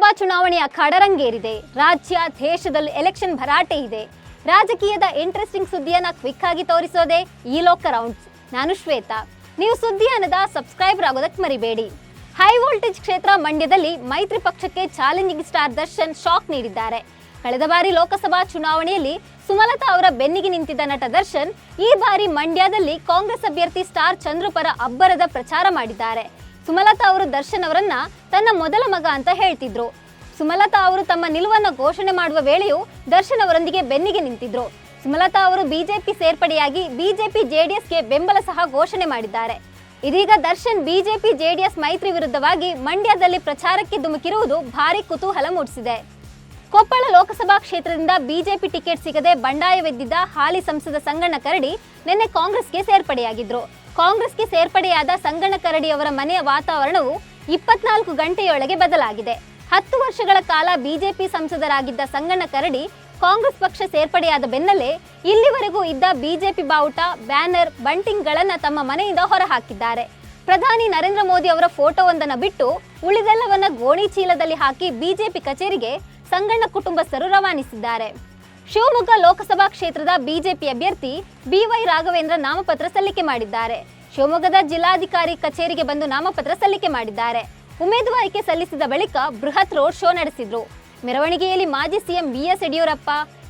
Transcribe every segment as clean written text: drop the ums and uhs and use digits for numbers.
ಲೋಕಸಭಾ ಚುನಾವಣೆಯ ಖಡರಂಗೇರಿದೆ. ರಾಜ್ಯ ದೇಶದಲ್ಲಿ ಎಲೆಕ್ಷನ್ ಭರಾಟೆ ಇದೆ. ರಾಜಕೀಯದ ಇಂಟ್ರೆಸ್ಟಿಂಗ್ ಸುದ್ದಿಯನ್ನ ಕ್ವಿಕ್ ಆಗಿ ತೋರಿಸೋದೆ ಈ ಲೋಕ ರೌಂಡ್ಸ್. ನಾನು ಶ್ವೇತಾ. ನೀವು ಸುದ್ದಿಯಾನದ ಸಬ್ಸ್ಕ್ರೈಬರ್ ಆಗೋದಕ್ಕೆ ಮರಿಬೇಡಿ. ಹೈ ವೋಲ್ಟೇಜ್ ಕ್ಷೇತ್ರ ಮಂಡ್ಯದಲ್ಲಿ ಮೈತ್ರಿ ಪಕ್ಷಕ್ಕೆ ಚಾಲೆಂಜಿಂಗ್ ಸ್ಟಾರ್ ದರ್ಶನ್ ಶಾಕ್ ನೀಡಿದ್ದಾರೆ. ಕಳೆದ ಬಾರಿ ಲೋಕಸಭಾ ಚುನಾವಣೆಯಲ್ಲಿ ಸುಮಲತಾ ಅವರ ಬೆನ್ನಿಗೆ ನಿಂತಿದ್ದ ನಟ ದರ್ಶನ್ ಈ ಬಾರಿ ಮಂಡ್ಯದಲ್ಲಿ ಕಾಂಗ್ರೆಸ್ ಅಭ್ಯರ್ಥಿ ಸ್ಟಾರ್ ಚಂದ್ರು ಪರ ಅಬ್ಬರದ ಪ್ರಚಾರ ಮಾಡಿದ್ದಾರೆ. ಸುಮಲತಾ ಅವರು ದರ್ಶನ್ ಅವರನ್ನ ತನ್ನ ಮೊದಲ ಮಗ ಅಂತ ಹೇಳ್ತಿದ್ರು. ಸುಮಲತಾ ಅವರು ತಮ್ಮ ನಿಲುವನ್ನ ಘೋಷಣೆ ಮಾಡುವ ವೇಳೆಯೂ ದರ್ಶನ್ ಅವರೊಂದಿಗೆ ಬೆನ್ನಿಗೆ ನಿಂತಿದ್ರು. ಸುಮಲತಾ ಅವರು ಬಿಜೆಪಿ ಸೇರ್ಪಡೆಯಾಗಿ ಬಿಜೆಪಿ ಜೆಡಿಎಸ್ಗೆ ಬೆಂಬಲ ಸಹ ಘೋಷಣೆ ಮಾಡಿದ್ದಾರೆ. ಇದೀಗ ದರ್ಶನ್ ಬಿಜೆಪಿ ಜೆಡಿಎಸ್ ಮೈತ್ರಿ ವಿರುದ್ಧವಾಗಿ ಮಂಡ್ಯದಲ್ಲಿ ಪ್ರಚಾರಕ್ಕೆ ಧುಮುಕಿರುವುದು ಭಾರಿ ಕುತೂಹಲ ಮೂಡಿಸಿದೆ. ಕೊಪ್ಪಳ ಲೋಕಸಭಾ ಕ್ಷೇತ್ರದಿಂದ ಬಿಜೆಪಿ ಟಿಕೆಟ್ ಸಿಗದೆ ಬಂಡಾಯವೆದ್ದಿದ್ದ ಹಾಲಿ ಸಂಸದ ಸಂಗಣ್ಣ ಕರಡಿ ನಿನ್ನೆ ಕಾಂಗ್ರೆಸ್ಗೆ ಸೇರ್ಪಡೆಯಾಗಿದ್ರು. ಕಾಂಗ್ರೆಸ್ಗೆ ಸೇರ್ಪಡೆಯಾದ ಸಂಗಣ್ಣ ಕರಡಿ ಅವರ ಮನೆಯ ವಾತಾವರಣವು 24 ಗಂಟೆಯೊಳಗೆ ಬದಲಾಗಿದೆ. 10 ವರ್ಷಗಳ ಕಾಲ ಬಿಜೆಪಿ ಸಂಸದರಾಗಿದ್ದ ಸಂಗಣ್ಣ ಕರಡಿ ಕಾಂಗ್ರೆಸ್ ಪಕ್ಷ ಸೇರ್ಪಡೆಯಾದ ಬೆನ್ನಲ್ಲೇ ಇಲ್ಲಿವರೆಗೂ ಇದ್ದ ಬಿಜೆಪಿ ಬಾವುಟ, ಬ್ಯಾನರ್, ಬಂಟಿಂಗ್ಗಳನ್ನು ತಮ್ಮ ಮನೆಯಿಂದ ಹೊರಹಾಕಿದ್ದಾರೆ. ಪ್ರಧಾನಿ ನರೇಂದ್ರ ಮೋದಿ ಅವರ ಫೋಟೋವೊಂದನ್ನು ಬಿಟ್ಟು ಉಳಿದೆಲ್ಲವನ್ನ ಗೋಣಿ ಚೀಲದಲ್ಲಿ ಹಾಕಿ ಬಿಜೆಪಿ ಕಚೇರಿಗೆ ಸಂಗಣ್ಣ ಕುಟುಂಬಸ್ಥರು ರವಾನಿಸಿದ್ದಾರೆ. ಶಿವಮೊಗ್ಗ ಲೋಕಸಭಾ ಕ್ಷೇತ್ರದ ಬಿಜೆಪಿ ಅಭ್ಯರ್ಥಿ ಬಿವೈ ರಾಘವೇಂದ್ರ ನಾಮಪತ್ರ ಸಲ್ಲಿಕೆ ಮಾಡಿದ್ದಾರೆ. ಶಿವಮೊಗ್ಗದ ಜಿಲ್ಲಾಧಿಕಾರಿ ಕಚೇರಿಗೆ ಬಂದು ನಾಮಪತ್ರ ಸಲ್ಲಿಕೆ ಮಾಡಿದ್ದಾರೆ. ಉಮೇದುವಾರಿಕೆ ಸಲ್ಲಿಸಿದ ಬಳಿಕ ಬೃಹತ್ ರೋಡ್ ಶೋ ನಡೆಸಿದ್ರು. ಮೆರವಣಿಗೆಯಲ್ಲಿ ಮಾಜಿ ಸಿಎಂ ಬಿಎಸ್ ಯಡಿಯೂರಪ್ಪ,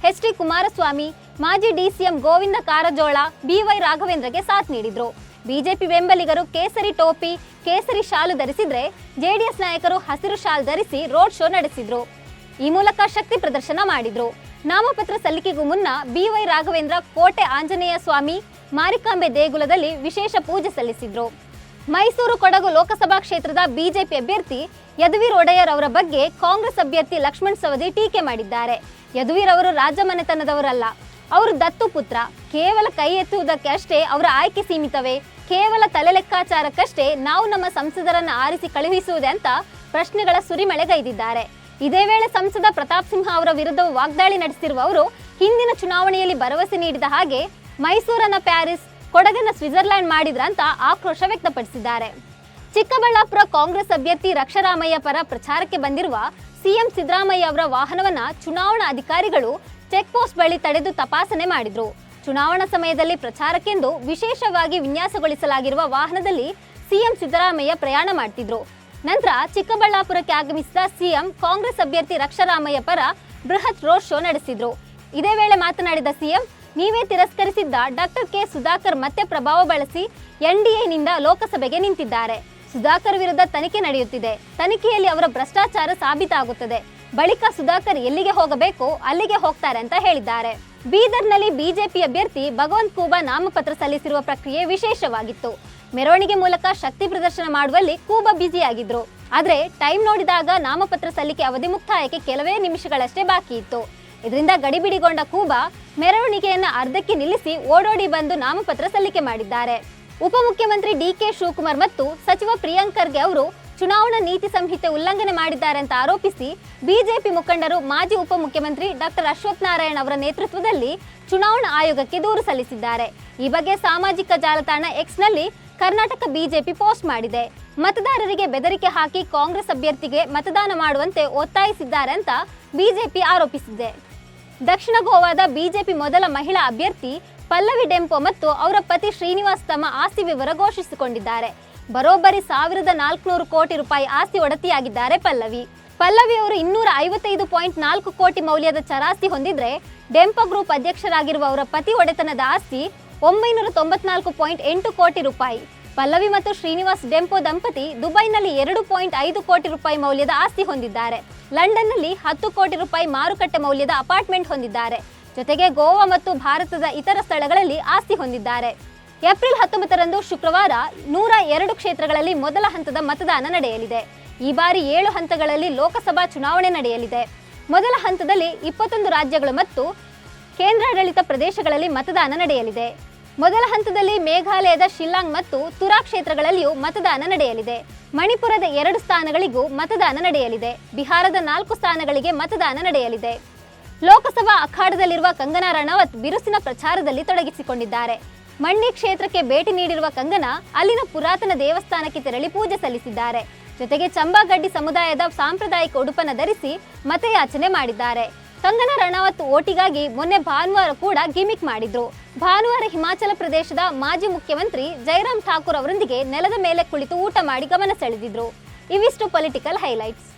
ಎಚ್ ಡಿ ಕುಮಾರಸ್ವಾಮಿ, ಮಾಜಿ ಡಿಸಿಎಂ ಗೋವಿಂದ ಕಾರಜೋಳ ಬಿವೈ ರಾಘವೇಂದ್ರಗೆ ಸಾಥ್ ನೀಡಿದ್ರು. ಬಿಜೆಪಿ ಬೆಂಬಲಿಗರು ಕೇಸರಿ ಟೋಪಿ, ಕೇಸರಿ ಶಾಲು ಧರಿಸಿದ್ರೆ ಜೆಡಿಎಸ್ ನಾಯಕರು ಹಸಿರು ಶಾಲ್ ಧರಿಸಿ ರೋಡ್ ಶೋ ನಡೆಸಿದ್ರು. ಈ ಮೂಲಕ ಶಕ್ತಿ ಪ್ರದರ್ಶನ ಮಾಡಿದ್ರು. ನಾಮಪತ್ರ ಸಲ್ಲಿಕೆಗೂ ಮುನ್ನ ಬಿವೈ ರಾಘವೇಂದ್ರ ಕೋಟೆ ಆಂಜನೇಯ ಸ್ವಾಮಿ, ಮಾರಿಕಾಂಬೆ ದೇಗುಲದಲ್ಲಿ ವಿಶೇಷ ಪೂಜೆ ಸಲ್ಲಿಸಿದ್ರು. ಮೈಸೂರು ಕೊಡಗು ಲೋಕಸಭಾ ಕ್ಷೇತ್ರದ ಬಿಜೆಪಿ ಅಭ್ಯರ್ಥಿ ಯದುವೀರ್ ಒಡೆಯರ್ ಅವರ ಬಗ್ಗೆ ಕಾಂಗ್ರೆಸ್ ಅಭ್ಯರ್ಥಿ ಲಕ್ಷ್ಮಣ್ ಸವದಿ ಟೀಕೆ ಮಾಡಿದ್ದಾರೆ. ಯದುವೀರ್ ಅವರು ರಾಜಮನೆತನದವರಲ್ಲ, ಅವರು ದತ್ತು ಪುತ್ರ. ಕೇವಲ ಕೈ ಎತ್ತುವುದಕ್ಕೆ ಅಷ್ಟೇ ಅವರ ಆಯ್ಕೆ ಸೀಮಿತವೇ? ಕೇವಲ ತಲೆ ಲೆಕ್ಕಾಚಾರಕ್ಕಷ್ಟೇ ನಾವು ನಮ್ಮ ಸಂಸದರನ್ನ ಆರಿಸಿ ಕಳುಹಿಸುವುದೇ ಅಂತ ಪ್ರಶ್ನೆಗಳ ಸುರಿಮಳೆಗೈದಿದ್ದಾರೆ. ಇದೇ ವೇಳೆ ಸಂಸದ ಪ್ರತಾಪ್ ಸಿಂಹ ಅವರ ವಿರುದ್ಧ ವಾಗ್ದಾಳಿ ನಡೆಸಿರುವ ಅವರು ಹಿಂದಿನ ಚುನಾವಣೆಯಲ್ಲಿ ಭರವಸೆ ನೀಡಿದ ಹಾಗೆ ಮೈಸೂರನ್ನ ಪ್ಯಾರಿಸ್, ಕೊಡಗನ್ನ ಸ್ವಿಟ್ಜರ್ಲ್ಯಾಂಡ್ ಮಾಡಿದ್ರ ಅಂತ ಆಕ್ರೋಶ ವ್ಯಕ್ತಪಡಿಸಿದ್ದಾರೆ. ಚಿಕ್ಕಬಳ್ಳಾಪುರ ಕಾಂಗ್ರೆಸ್ ಅಭ್ಯರ್ಥಿ ರಕ್ಷರಾಮಯ್ಯ ಪರ ಪ್ರಚಾರಕ್ಕೆ ಬಂದಿರುವ ಸಿಎಂ ಸಿದ್ದರಾಮಯ್ಯ ಅವರ ವಾಹನವನ್ನ ಚುನಾವಣಾ ಅಧಿಕಾರಿಗಳು ಚೆಕ್ ಪೋಸ್ಟ್ ಬಳಿ ತಡೆದು ತಪಾಸಣೆ ಮಾಡಿದ್ರು. ಚುನಾವಣಾ ಸಮಯದಲ್ಲಿ ಪ್ರಚಾರಕ್ಕೆಂದು ವಿಶೇಷವಾಗಿ ವಿನ್ಯಾಸಗೊಳಿಸಲಾಗಿರುವ ವಾಹನದಲ್ಲಿ ಸಿಎಂ ಸಿದ್ದರಾಮಯ್ಯ ಪ್ರಯಾಣ ಮಾಡ್ತಿದ್ರು. ನಂತರ ಚಿಕ್ಕಬಳ್ಳಾಪುರಕ್ಕೆ ಆಗಮಿಸಿದ ಸಿಎಂ ಕಾಂಗ್ರೆಸ್ ಅಭ್ಯರ್ಥಿ ರಕ್ಷರಾಮಯ್ಯ ಪರ ಬೃಹತ್ ರೋಡ್ ಶೋ ನಡೆಸಿದ್ರು. ಇದೇ ವೇಳೆ ಮಾತನಾಡಿದ ಸಿಎಂ, ನೀವೇ ತಿರಸ್ಕರಿಸಿದ್ದ ಡಾಕ್ಟರ್ ಕೆ ಸುಧಾಕರ್ ಮತ್ತೆ ಪ್ರಭಾವ ಬಳಸಿ ಎನ್ಡಿಎನಿಂದ ಲೋಕಸಭೆಗೆ ನಿಂತಿದ್ದಾರೆ. ಸುಧಾಕರ್ ವಿರುದ್ಧ ತನಿಖೆ ನಡೆಯುತ್ತಿದೆ. ತನಿಖೆಯಲ್ಲಿ ಅವರ ಭ್ರಷ್ಟಾಚಾರ ಸಾಬೀತಾಗುತ್ತದೆ. ಬಳಿಕ ಸುಧಾಕರ್ ಎಲ್ಲಿಗೆ ಹೋಗಬೇಕು ಅಲ್ಲಿಗೆ ಹೋಗ್ತಾರೆ ಅಂತ ಹೇಳಿದ್ದಾರೆ. ಬೀದರ್ನಲ್ಲಿ ಬಿಜೆಪಿ ಅಭ್ಯರ್ಥಿ ಭಗವಂತ್ ಖೂಬಾ ನಾಮಪತ್ರ ಸಲ್ಲಿಸಿರುವ ಪ್ರಕ್ರಿಯೆ ವಿಶೇಷವಾಗಿತ್ತು. ಮೆರವಣಿಗೆ ಮೂಲಕ ಶಕ್ತಿ ಪ್ರದರ್ಶನ ಮಾಡುವಲ್ಲಿ ಖೂಬಾ ಬ್ಯುಸಿಯಾಗಿದ್ರು. ಆದ್ರೆ ಟೈಮ್ ನೋಡಿದಾಗ ನಾಮಪತ್ರ ಸಲ್ಲಿಕೆ ಅವಧಿ ಮುಕ್ತಾಯಕ್ಕೆ ಕೆಲವೇ ನಿಮಿಷಗಳಷ್ಟೇ ಬಾಕಿ ಇತ್ತು. ಇದರಿಂದ ಗಡಿಬಿಡಿಗೊಂಡ ಖೂಬಾ ಮೆರವಣಿಗೆಯನ್ನ ಅರ್ಧಕ್ಕೆ ನಿಲ್ಲಿಸಿ ಓಡೋಡಿ ಬಂದು ನಾಮಪತ್ರ ಸಲ್ಲಿಕೆ ಮಾಡಿದ್ದಾರೆ. ಉಪಮುಖ್ಯಮಂತ್ರಿ ಡಿಕೆ ಶಿವಕುಮಾರ್ ಮತ್ತು ಸಚಿವ ಪ್ರಿಯಾಂಕ್ ಖರ್ಗೆ ಅವರು ಚುನಾವಣಾ ನೀತಿ ಸಂಹಿತೆ ಉಲ್ಲಂಘನೆ ಮಾಡಿದ್ದಾರೆ ಅಂತ ಆರೋಪಿಸಿ ಬಿಜೆಪಿ ಮುಖಂಡರು ಮಾಜಿ ಉಪಮುಖ್ಯಮಂತ್ರಿ ಡಾಕ್ಟರ್ ಅಶ್ವಥ್ ನಾರಾಯಣ್ ಅವರ ನೇತೃತ್ವದಲ್ಲಿ ಚುನಾವಣಾ ಆಯೋಗಕ್ಕೆ ದೂರು ಸಲ್ಲಿಸಿದ್ದಾರೆ. ಈ ಬಗ್ಗೆ ಸಾಮಾಜಿಕ ಜಾಲತಾಣ ಎಕ್ಸ್ನಲ್ಲಿ ಕರ್ನಾಟಕ ಬಿಜೆಪಿ ಪೋಸ್ಟ್ ಮಾಡಿದೆ. ಮತದಾರರಿಗೆ ಬೆದರಿಕೆ ಹಾಕಿ ಕಾಂಗ್ರೆಸ್ ಅಭ್ಯರ್ಥಿಗೆ ಮತದಾನ ಮಾಡುವಂತೆ ಒತ್ತಾಯಿಸಿದ್ದಾರೆ ಅಂತ ಬಿಜೆಪಿ ಆರೋಪಿಸಿದೆ. ದಕ್ಷಿಣ ಗೋವಾದ ಬಿಜೆಪಿ ಮೊದಲ ಮಹಿಳಾ ಅಭ್ಯರ್ಥಿ ಪಲ್ಲವಿ ಡೆಂಪೋ ಮತ್ತು ಅವರ ಪತಿ ಶ್ರೀನಿವಾಸ್ ತಮ್ಮ ಆಸ್ತಿ ವಿವರ ಘೋಷಿಸಿಕೊಂಡಿದ್ದಾರೆ. ಬರೋಬ್ಬರಿ 1400 ಕೋಟಿ ರೂಪಾಯಿ ಆಸ್ತಿ ಒಡತಿಯಾಗಿದ್ದಾರೆ ಪಲ್ಲವಿ ಅವರು 255.4 ಕೋಟಿ ಮೌಲ್ಯದ ಚರಾಸ್ತಿ ಹೊಂದಿದ್ರೆ, ಡೆಂಪೋ ಗ್ರೂಪ್ ಅಧ್ಯಕ್ಷರಾಗಿರುವ ಅವರ ಪತಿ ಒಡೆತನದ ಆಸ್ತಿ 994.8 ಕೋಟಿ ರೂಪಾಯಿ. ಪಲ್ಲವಿ ಮತ್ತು ಶ್ರೀನಿವಾಸ್ ಡೆಂಪೋ ದಂಪತಿ ದುಬೈನಲ್ಲಿ 2.5 ಕೋಟಿ ರೂಪಾಯಿ ಮೌಲ್ಯದ ಆಸ್ತಿ ಹೊಂದಿದ್ದಾರೆ. ಲಂಡನ್ನಲ್ಲಿ 10 ಕೋಟಿ ರೂಪಾಯಿ ಮಾರುಕಟ್ಟೆ ಮೌಲ್ಯದ ಅಪಾರ್ಟ್ಮೆಂಟ್ ಹೊಂದಿದ್ದಾರೆ. ಜೊತೆಗೆ ಗೋವಾ ಮತ್ತು ಭಾರತದ ಇತರ ಸ್ಥಳಗಳಲ್ಲಿ ಆಸ್ತಿ ಹೊಂದಿದ್ದಾರೆ. ಏಪ್ರಿಲ್ 19ರಂದು ಶುಕ್ರವಾರ 102 ಕ್ಷೇತ್ರಗಳಲ್ಲಿ ಮೊದಲ ಹಂತದ ಮತದಾನ ನಡೆಯಲಿದೆ. ಈ ಬಾರಿ 7 ಹಂತಗಳಲ್ಲಿ ಲೋಕಸಭಾ ಚುನಾವಣೆ ನಡೆಯಲಿದೆ. ಮೊದಲ ಹಂತದಲ್ಲಿ 21 ರಾಜ್ಯಗಳು ಮತ್ತು ಕೇಂದ್ರಾಡಳಿತ ಪ್ರದೇಶಗಳಲ್ಲಿ ಮತದಾನ ನಡೆಯಲಿದೆ. ಮೊದಲ ಹಂತದಲ್ಲಿ ಮೇಘಾಲಯದ ಶಿಲ್ಲಾಂಗ್ ಮತ್ತು ತುರಾ ಕ್ಷೇತ್ರಗಳಲ್ಲಿಯೂ ಮತದಾನ ನಡೆಯಲಿದೆ. ಮಣಿಪುರದ 2 ಸ್ಥಾನಗಳಿಗೂ ಮತದಾನ ನಡೆಯಲಿದೆ. ಬಿಹಾರದ 4 ಸ್ಥಾನಗಳಿಗೆ ಮತದಾನ ನಡೆಯಲಿದೆ. ಲೋಕಸಭಾ ಅಖಾಡದಲ್ಲಿರುವ ಕಂಗನಾ ರಣಾವತ್ ಬಿರುಸಿನ ಪ್ರಚಾರದಲ್ಲಿ ತೊಡಗಿಸಿಕೊಂಡಿದ್ದಾರೆ. ಮಂಡಿ ಕ್ಷೇತ್ರಕ್ಕೆ ಭೇಟಿ ನೀಡಿರುವ ಕಂಗನಾ ಅಲ್ಲಿನ ಪುರಾತನ ದೇವಸ್ಥಾನಕ್ಕೆ ತೆರಳಿ ಪೂಜೆ ಸಲ್ಲಿಸಿದ್ದಾರೆ. ಜೊತೆಗೆ ಚಂಬಾಗಡ್ಡಿ ಸಮುದಾಯದ ಸಾಂಪ್ರದಾಯಿಕ ಉಡುಪನ್ನು ಧರಿಸಿ ಮತಯಾಚನೆ ಮಾಡಿದ್ದಾರೆ. ಕಂಗನಾ ರಣಾವತ್ ಓಟಿಗಾಗಿ ಮೊನ್ನೆ ಭಾನುವಾರ ಕೂಡ ಗಿಮಿಕ್ ಮಾಡಿದ್ರು. ಭಾನುವಾರ ಹಿಮಾಚಲ ಪ್ರದೇಶದ ಮಾಜಿ ಮುಖ್ಯಮಂತ್ರಿ ಜೈರಾಮ್ ಠಾಕೂರ್ ಅವರೊಂದಿಗೆ ನೆಲದ ಮೇಲೆ ಕುಳಿತು ಊಟ ಮಾಡಿ ಗಮನ ಸೆಳೆದಿದ್ರು. ಇವಿಷ್ಟು ಪೊಲಿಟಿಕಲ್ ಹೈಲೈಟ್ಸ್.